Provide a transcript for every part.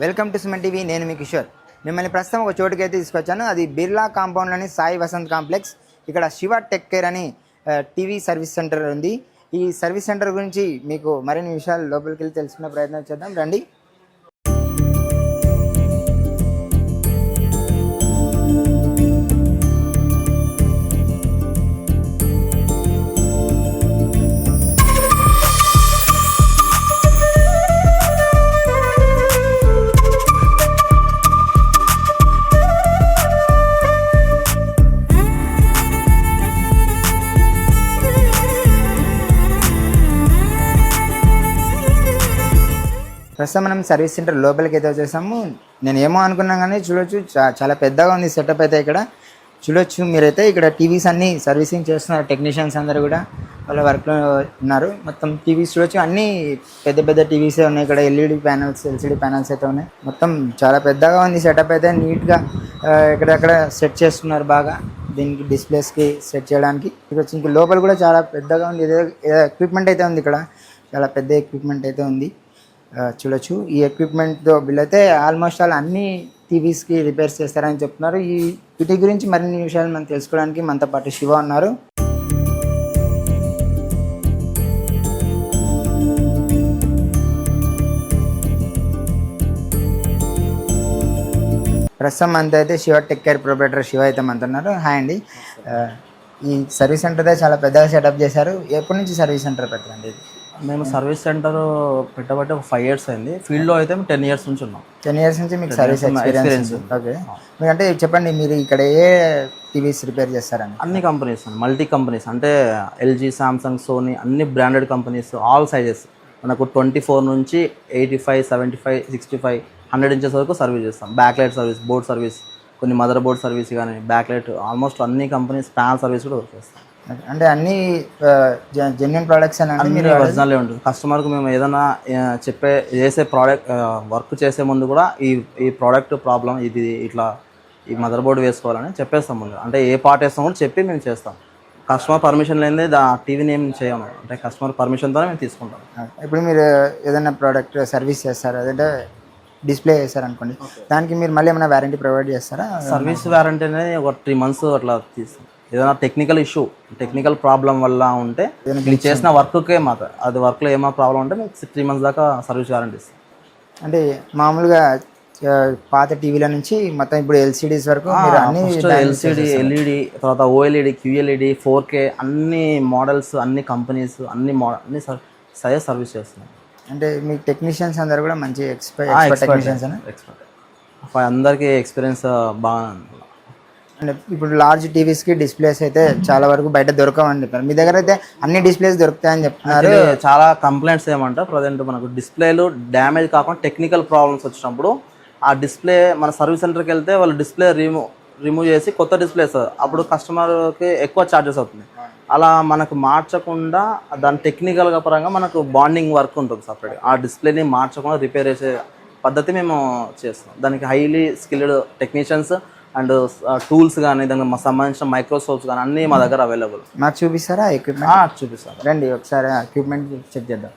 Welcome to Suman TV. నేను మీ కిషోర్. మిమ్మల్ని ప్రస్తుతం ఒక చోటుకి అయితే తీసుకొచ్చాను. అది బిర్లా కాంపౌండ్లోని సాయి వసంత్ కాంప్లెక్స్. ఇక్కడ శివ టెక్ కేర్ అని టీవీ సర్వీస్ సెంటర్ ఉంది. ఈ సర్వీస్ సెంటర్ గురించి మీకు మరిన్ని విషయాలు లోపలికి వెళ్ళి తెలుసుకునే ప్రయత్నం చేద్దాం, రండి. ప్రస్తుతం మనం సర్వీస్ సెంటర్ లోపలికి అయితే వచ్చేసాము. నేను ఏమో అనుకున్నాను కానీ చూడొచ్చు, చాలా పెద్దగా ఉంది సెటప్ అయితే. ఇక్కడ చూడొచ్చు మీరైతే, ఇక్కడ టీవీస్ అన్నీ సర్వీసింగ్ చేస్తున్నారు. టెక్నీషియన్స్ అందరూ కూడా వాళ్ళ వర్క్లో ఉన్నారు. మొత్తం టీవీస్ చూడొచ్చు, అన్నీ పెద్ద పెద్ద టీవీసే ఉన్నాయి. ఇక్కడ ఎల్ఈడి ప్యానల్స్, ఎల్సిడి ప్యానల్స్ అయితే ఉన్నాయి. మొత్తం చాలా పెద్దగా ఉంది సెటప్ అయితే. నీట్గా ఇక్కడక్కడ సెట్ చేస్తున్నారు బాగా, దీనికి డిస్ప్లేస్కి సెట్ చేయడానికి. ఇక్కడ ఇంక లోపల కూడా చాలా పెద్దగా ఉంది. ఏదో ఎక్విప్మెంట్ అయితే ఉంది, ఇక్కడ చాలా పెద్ద ఎక్విప్మెంట్ అయితే ఉంది. చూడొచ్చు, ఈ ఎక్విప్మెంట్తో బిల్ అయితే ఆల్మోస్ట్ అన్ని టీవీస్కి రిపేర్స్ చేస్తారని చెప్తున్నారు. వీటి గురించి మరిన్ని విషయాలు మనం తెలుసుకోవడానికి మనతో పాటు శివ ఉన్నారు. ప్రస్తుతం మనతో అయితే Shiva tech care proprietor Shiva అయితే మనతో ఉన్నారు. హాయ్ అండి. ఈ సర్వీస్ సెంటర్ అయితే చాలా పెద్దగా సెటప్ చేశారు. ఎప్పటి నుంచి సర్వీస్ సెంటర్ పెట్టండి? మేము సర్వీస్ సెంటర్ పెట్టబట్టి ఒక 5 years అయింది. ఫీల్డ్లో అయితే 10 years నుంచి ఉన్నాం. 10 years నుంచి మీకు సర్వీస్ ఎక్స్పీరియన్స్. ఓకే, మీరు అంటే చెప్పండి, మీరు ఇక్కడ ఏ టీవీస్ రిపేర్ చేస్తారని? అన్ని కంపెనీస్, మల్టీ కంపెనీస్, అంటే ఎల్జీ, సామ్సంగ్, సోనీ, అన్ని బ్రాండెడ్ కంపెనీస్, ఆల్ సైజెస్. మనకు 24 నుంచి 85, 75, 65, 100 inches వరకు సర్వీస్ చేస్తాం. Back light service, board service, కొన్ని మదర్ బోర్డ్ సర్వీస్ కానీ, బ్యాక్ లైట్, ఆల్మోస్ట్ అన్ని కంపెనీస్ ప్యానల్ సర్వీస్ కూడా వర్క్ చేస్తాం. అంటే అన్ని జెన్యున్ ప్రోడక్ట్స్ అని మీరు ఒరిజినల్ ఉంటుంది. కస్టమర్కి మేము ఏదైనా చేసే ప్రోడక్ట్ వర్క్ చేసే ముందు కూడా ఈ ప్రోడక్ట్ ప్రాబ్లం ఇది, ఇట్లా ఈ మదర్ బోర్డు వేసుకోవాలని చెప్పేస్తాం ముందు. అంటే ఏ పార్ట్ వేస్తాం కూడా చెప్పి మేము చేస్తాం. కస్టమర్ పర్మిషన్ లేనిదే టీవీని ఏం చేయము. అంటే కస్టమర్ పర్మిషన్తోనే మేము తీసుకుంటాం. ఇప్పుడు మీరు ఏదైనా ప్రోడక్ట్ సర్వీస్ చేస్తారు, అదంటే డిస్ప్లే చేస్తారు అనుకోండి, దానికి మీరు మళ్ళీ ఏమైనా వారంటీ ప్రొవైడ్ చేస్తారా? సర్వీస్ వారంటీ అనేది ఒక 3 months అట్లా తీస్తాం. ఏదైనా టెక్నికల్ ఇష్యూ, టెక్నికల్ ప్రాబ్లం వల్ల ఉంటే మీరు చేసిన వర్క్కే మాత్రం, అది వర్క్లో ఏమైనా ప్రాబ్లం ఉంటే మీకు 3 months దాకా సర్వీస్ వారంటీ ఇస్తాం. అంటే మామూలుగా పాత టీవీల నుంచి మొత్తం ఇప్పుడు ఎల్సిడీస్ వరకు అన్ని ఎల్సిడి, ఎల్ఈడి, తర్వాత ఓఎల్ఈడి, క్యూఎల్ఈడి, 4K అన్ని మోడల్స్, అన్ని కంపెనీస్, అన్ని సైజ్ సర్వీస్ చేస్తున్నాం. అంటే మీ టెక్నీషియన్స్ అందరు కూడా మంచి ఎక్స్పర్ట్ టెక్నీషియన్స్ అందరికీ ఎక్స్పీరియన్స్ బాగా. అంటే ఇప్పుడు లార్జ్ టీవీస్కి డిస్ప్లేస్ అయితే చాలా వరకు బయట దొరకవని చెప్పారు. మీ దగ్గర అయితే అన్ని డిస్ప్లేస్ దొరుకుతాయని చెప్తున్నారు. చాలా కంప్లైంట్స్ ఏమంటే ప్రజెంట్ మనకు డిస్ప్లేలు డ్యామేజ్ కాకుండా టెక్నికల్ ప్రాబ్లమ్స్ వచ్చినప్పుడు ఆ డిస్ప్లే మన సర్వీస్ సెంటర్కి వెళ్తే వాళ్ళు డిస్ప్లే రిమూవ్ చేసి కొత్త డిస్ప్లేస్, అప్పుడు కస్టమర్కి ఎక్కువ ఛార్జెస్ అవుతుంది. అలా మనకు మార్చకుండా దాని టెక్నికల్గా పరంగా మనకు బాండింగ్ వర్క్ ఉంటుంది సపరేట్గా. ఆ డిస్ప్లేని మార్చకుండా రిపేర్ చేసే పద్ధతి మేము చేస్తాం. దానికి highly skilled technicians and tools కానీ, దానికి సంబంధించిన మైక్రోస్కోప్స్ కానీ అన్నీ మా దగ్గర అవైలబుల్. మాకు చూపిస్తారా ఎక్విప్మెంట్? చూపిస్తాను, రండి ఒకసారి ఎక్విప్మెంట్ చెక్ చేద్దాం.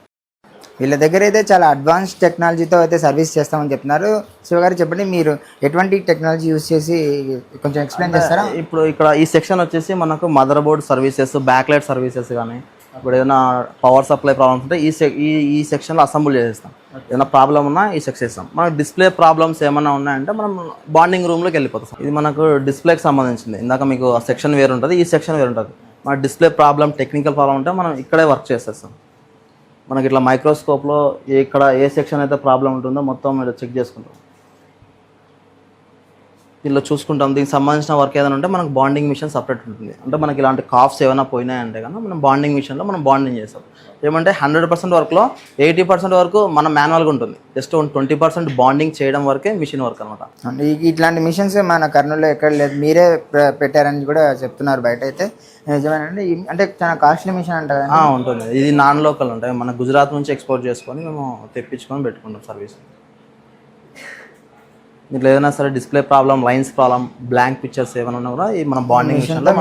వీళ్ళ దగ్గర అయితే చాలా అడ్వాన్స్ టెక్నాలజీతో అయితే సర్వీస్ చేస్తామని చెప్తున్నారు. శివగారు చెప్పండి, మీరు ఎటువంటి టెక్నాలజీ యూజ్ చేసి కొంచెం ఎక్స్ప్లెయిన్ చేస్తారా? ఇప్పుడు ఇక్కడ ఈ సెక్షన్ వచ్చేసి మనకు mother board services, back light services కానీ, ఇప్పుడు ఏదైనా పవర్ సప్లై ప్రాబ్లమ్స్ ఉంటే ఈ సెక్షన్లో అసెంబుల్ చేసేస్తాం. ఏదైనా ప్రాబ్లం ఉన్నా ఈ సెక్షన్ చేస్తాం. మనకు డిస్ప్లే ప్రాబ్లమ్స్ ఏమైనా ఉన్నాయంటే మనం బాండింగ్ రూమ్లోకి వెళ్ళిపోతాం. ఇది మనకు డిస్ప్లేకి సంబంధించింది. ఇందాక మీకు సెక్షన్ వేరు ఉంటుంది, ఈ సెక్షన్ వేరు ఉంటుంది. మన డిస్ప్లే ప్రాబ్లం, టెక్నికల్ ప్రాబ్లం ఉంటే మనం ఇక్కడే వర్క్ చేసేస్తాం. మనకి ఇట్లా మైక్రోస్కోప్లో ఇక్కడ ఏ సెక్షన్ అయితే ప్రాబ్లం ఉంటుందో మొత్తం మీరు చెక్ చేసుకుంటాం. దీనిలో చూసుకుంటాం. దీనికి సంబంధించిన వర్క్ ఏదైనా ఉంటే మనకు బాండింగ్ మిషన్ సపరేట్ ఉంటుంది. అంటే మనకి ఇలాంటి కాఫ్స్ ఏమైనా పోయినాయంటే కన్నా మనం బాండింగ్ మిషన్లో మనం బాండింగ్ చేస్తాం. ఏమంటే 100% వర్క్లో 80% వరకు మన మాన్యువల్గా ఉంటుంది. జస్ట్ 20% బాండింగ్ చేయడం వరకే మిషన్ వర్క్ అనమాట. ఇట్లాంటి మిషన్స్ మన కర్నూలులో ఎక్కడ లేదు, మీరే పెట్టారని కూడా చెప్తున్నారు బయట అయితే. నిజమేనండి? అంటే చాలా కాస్ట్లీ మిషన్ అంటారు. ఉంటుంది. ఇది నాన్ లోకల్ ఉంటాయి. మన గుజరాత్ నుంచి ఎక్స్పోర్ట్ చేసుకొని మేము తెప్పించుకొని పెట్టుకుంటాం సర్వీస్. ఇట్లా ఏదైనా సరే display problem, lines problem, blank pictures ఏమైనా ఉన్నా కూడా మన బాండింగ్ మిషన్లో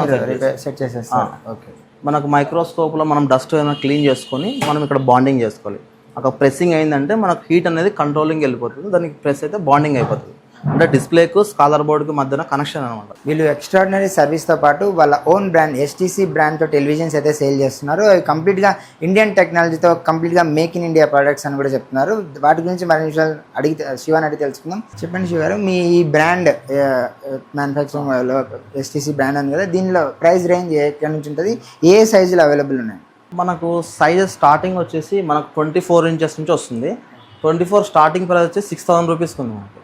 సెట్ చేసేస్తాం. ఓకే. మనకు మైక్రోస్కోప్లో మనం డస్ట్ ఏమైనా క్లీన్ చేసుకొని మనం ఇక్కడ బాండింగ్ చేసుకోవాలి. ఒక ప్రెస్సింగ్ అయిందంటే మనకు హీట్ అనేది కంట్రోలింగ్ వెళ్ళిపోతుంది, దానికి ప్రెస్ అయితే బాండింగ్ అయిపోతుంది. అంటే డిస్ప్లేకు స్కాలర్ బోర్డుకి మధ్యన కనెక్షన్ అనమాట. వీళ్ళు ఎక్స్ట్రాడినరీ సర్వీస్తో పాటు వాళ్ళ ఓన్ బ్రాండ్ ఎస్టీసీ బ్రాండ్తో టెలివిజన్స్ అయితే సేల్ చేస్తున్నారు. అవి కంప్లీట్గా ఇండియన్ టెక్నాలజీతో కంప్లీట్గా మేక్ ఇన్ ఇండియా ప్రోడక్ట్స్ అని కూడా చెప్తున్నారు. వాటి గురించి మరిన్ని విషయాలు శివాని అడిగి తెలుసుకుందాం. చెప్పండి శివ గారు, మీ ఈ బ్రాండ్ మ్యానుఫ్యాక్చరింగ్ ఎస్టీసీ బ్రాండ్ అని కదా, దీనిలో ప్రైస్ రేంజ్ ఎక్కడి నుంచి ఉంటుంది, ఏ సైజులు అవైలబుల్ ఉన్నాయి? మనకు సైజెస్ స్టార్టింగ్ వచ్చేసి మనకు 24 ఇంచెస్ నుంచి వస్తుంది. 24 స్టార్టింగ్ ప్రైస్ వచ్చి 6,000 రూపీస్కి ఉంది మనకు.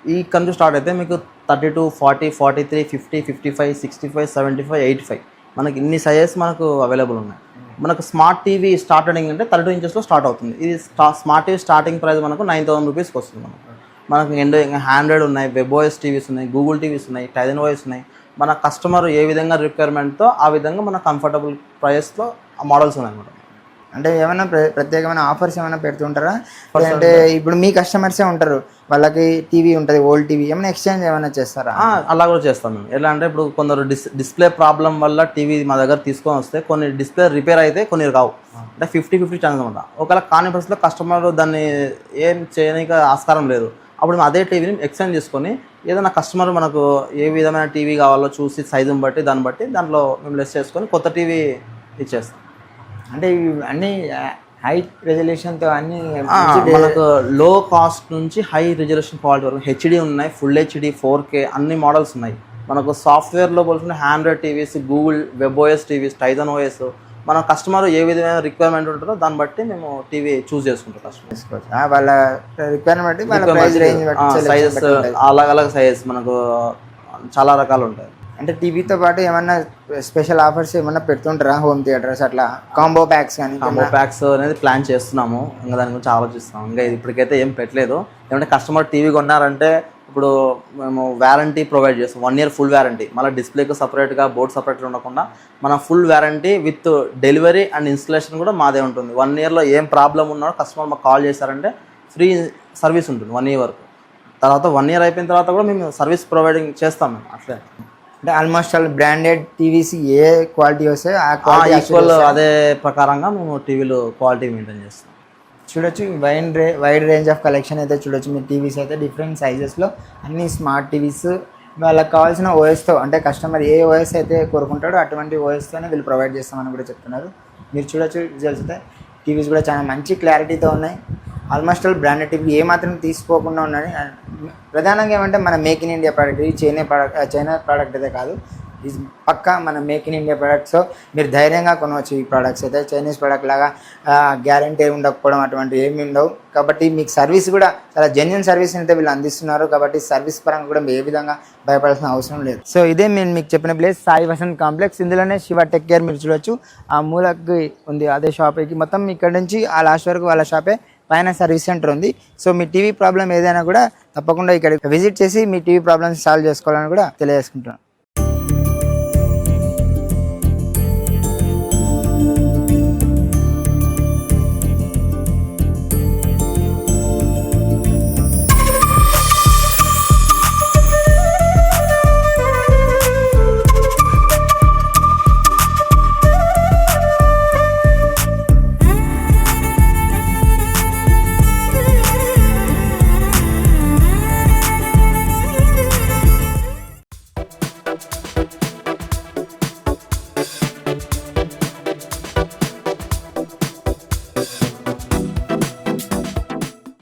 ఈ కంట్రీ స్టార్ట్ అయితే మీకు 32, 40, 43, 50, 55, 65, 75, 85 మనకి ఇన్ని సైజెస్ మనకు అవైలబుల్ ఉన్నాయి. మనకు స్మార్ట్ టీవీ స్టార్టింగ్ అంటే 32 ఇంచెస్లో స్టార్ట్ అవుతుంది. ఇది స్మార్ట్ టీవీ స్టార్టింగ్ ప్రైస్ మనకు 9,000 రూపీస్కి వస్తుంది. మనకు ఇంకా హ్యాండ్రాయిడ్ ఉన్నాయి, వెబ్ఓఎస్ టీవీస్ ఉన్నాయి, గూగుల్ టీవీస్ ఉన్నాయి, టైజన్ ఓఎస్ ఉన్నాయి. మన కస్టమర్ ఏ విధంగా రిక్వైర్మెంట్తో ఆ విధంగా మన కంఫర్టబుల్ ప్రైస్లో ఆ మోడల్స్ ఉన్నాయి అన్నమాట. అంటే ఏమైనా ప్రత్యేకమైన ఆఫర్స్ ఏమైనా పెడుతుంటారా? అంటే ఇప్పుడు మీ కస్టమర్సే ఉంటారు, వాళ్ళకి టీవీ ఉంటుంది, ఓల్డ్ టీవీ, ఏమైనా ఎక్స్చేంజ్ ఏమైనా చేస్తారా? అలా కూడా చేస్తాం మేము. ఎలా అంటే ఇప్పుడు కొందరు డిస్ప్లే ప్రాబ్లం వల్ల టీవీ మా దగ్గర తీసుకొని వస్తే కొన్ని డిస్ప్లే రిపేర్ అయితే కొన్ని రావు, అంటే 50-50 ఛాన్స్ అనమాట. ఒకవేళ కాని పరిస్థితిలో కస్టమర్ దాన్ని ఏం చేయడానికి ఆస్కారం లేదు, అప్పుడు మేము అదే టీవీని ఎక్స్చేంజ్ చేసుకొని ఏదైనా కస్టమర్ మనకు ఏ విధమైన టీవీ కావాలో చూసి సైజుని బట్టి దాన్ని బట్టి దాంట్లో మేము లెస్ చేసుకొని కొత్త టీవీ ఇచ్చేస్తాం. అంటే ఇవి అన్నీ హై రెజల్యూషన్తో అన్నీ మనకు లో కాస్ట్ నుంచి హై రిజల్యూషన్ క్వాలిటీ వరకు హెచ్డి ఉన్నాయి, ఫుల్ హెచ్డి, 4K అన్ని మోడల్స్ ఉన్నాయి. మనకు సాఫ్ట్వేర్లో పోల్చుకుంటే Android TVs, Google webOS TVs, Tizen OS, మన కస్టమర్ ఏ విధమైన రిక్వైర్మెంట్ ఉంటుందో దాన్ని బట్టి మేము టీవీ చూస్ చేసుకుంటాం. కస్టమర్ వాళ్ళ రిక్వైర్మెంట్ సైజెస్ అలగ్ సైజెస్ మనకు చాలా రకాలు ఉంటాయి. అంటే టీవీతో పాటు ఏమన్నా స్పెషల్ ఆఫర్స్ ఏమన్నా పెడుతుంటారా? హోమ్ థియేటర్స్ అట్లా కాంబో ప్యాక్స్ కానీ? కాంబో ప్యాక్స్ అనేది ప్లాన్ చేస్తున్నాము, ఇంకా దాని గురించి ఆలోచిస్తాము. ఇంకా ఇప్పటికైతే ఏం పెట్టలేదు. ఏమంటే కస్టమర్ టీవీ కొన్నారంటే ఇప్పుడు మేము వారంటీ ప్రొవైడ్ చేస్తాం, 1 year ఫుల్ వారంటీ. మళ్ళీ డిస్ప్లేకి సపరేట్గా బోర్డ్ సపరేట్గా ఉండకుండా మన full warranty with delivery and installation కూడా మాదే ఉంటుంది. 1 yearలో ఏం ప్రాబ్లం ఉన్నాడో కస్టమర్ మాకు కాల్ చేశారంటే ఫ్రీ సర్వీస్ ఉంటుంది 1 year వరకు. తర్వాత 1 year అయిపోయిన తర్వాత కూడా మేము సర్వీస్ ప్రొవైడింగ్ చేస్తాం మేము. అట్లే అంటే ఆల్మోస్ట్ ఆల్ బ్రాండెడ్ టీవీస్ ఏ క్వాలిటీ వస్తాయో ఆ క్వాలిటీ ఈక్వల్ అదే ప్రకారంగా మేము టీవీలో క్వాలిటీ మెయింటైన్ చేస్తాం. చూడొచ్చు వైడ్ రేంజ్ ఆఫ్ కలెక్షన్ అయితే చూడొచ్చు. మీ టీవీస్ అయితే డిఫరెంట్ సైజెస్లో అన్ని స్మార్ట్ టీవీస్ వాళ్ళకి కావాల్సిన ఓఎస్తో, అంటే కస్టమర్ ఏ ఓఎస్ అయితే కోరుకుంటాడో అటువంటి ఓఎస్తోనే వీళ్ళు ప్రొవైడ్ చేస్తామని కూడా చెప్తున్నారు. మీరు చూడొచ్చు రిజల్ట్స్ అయితే టీవీస్ కూడా చాలా మంచి క్లారిటీతో ఉన్నాయి. ఆల్మోస్ట్ ఆల్ బ్రాండెడ్ టీవీ ఏమాత్రం తీసుకోకుండా ఉన్నాయి. ప్రధానంగా ఏమంటే మన మేక్ ఇన్ ఇండియా ప్రోడక్ట్, ఇది చైనా ప్రోడక్ట్ అయితే కాదు, ఇది పక్కా మన మేక్ ఇన్ ఇండియా ప్రోడక్ట్స్. మీరు ధైర్యంగా కొనవచ్చు ఈ ప్రోడక్ట్స్ అయితే. చైనీస్ ప్రోడక్ట్ లాగా గ్యారంటీ ఉండకపోవడం అటువంటివి ఏమి ఉండవు. కాబట్టి మీకు సర్వీస్ కూడా చాలా జెన్యున్ సర్వీస్ అయితే వీళ్ళు అందిస్తున్నారు. కాబట్టి సర్వీస్ పరంగా కూడా ఏ విధంగా భయపడాల్సిన అవసరం లేదు. సో ఇదే నేను మీకు చెప్పిన ప్లేస్ సాయి వసంత్ కాంప్లెక్స్. ఇందులోనే శివ టెక్ కేర్ మీరు చూడొచ్చు. ఆ మూలకి ఉంది అదే షాప్కి. మొత్తం ఇక్కడ నుంచి ఆ లాస్ట్ వరకు వాళ్ళ షాపే, పైన సర్వీస్ సెంటర్ ఉంది. సో మీ టీవీ ప్రాబ్లం ఏదైనా కూడా తప్పకుండా ఇక్కడ విజిట్ చేసి మీ టీవీ ప్రాబ్లమ్స్ సాల్వ్ చేసుకోవాలని కూడా తెలియజేసుకుంటున్నాను.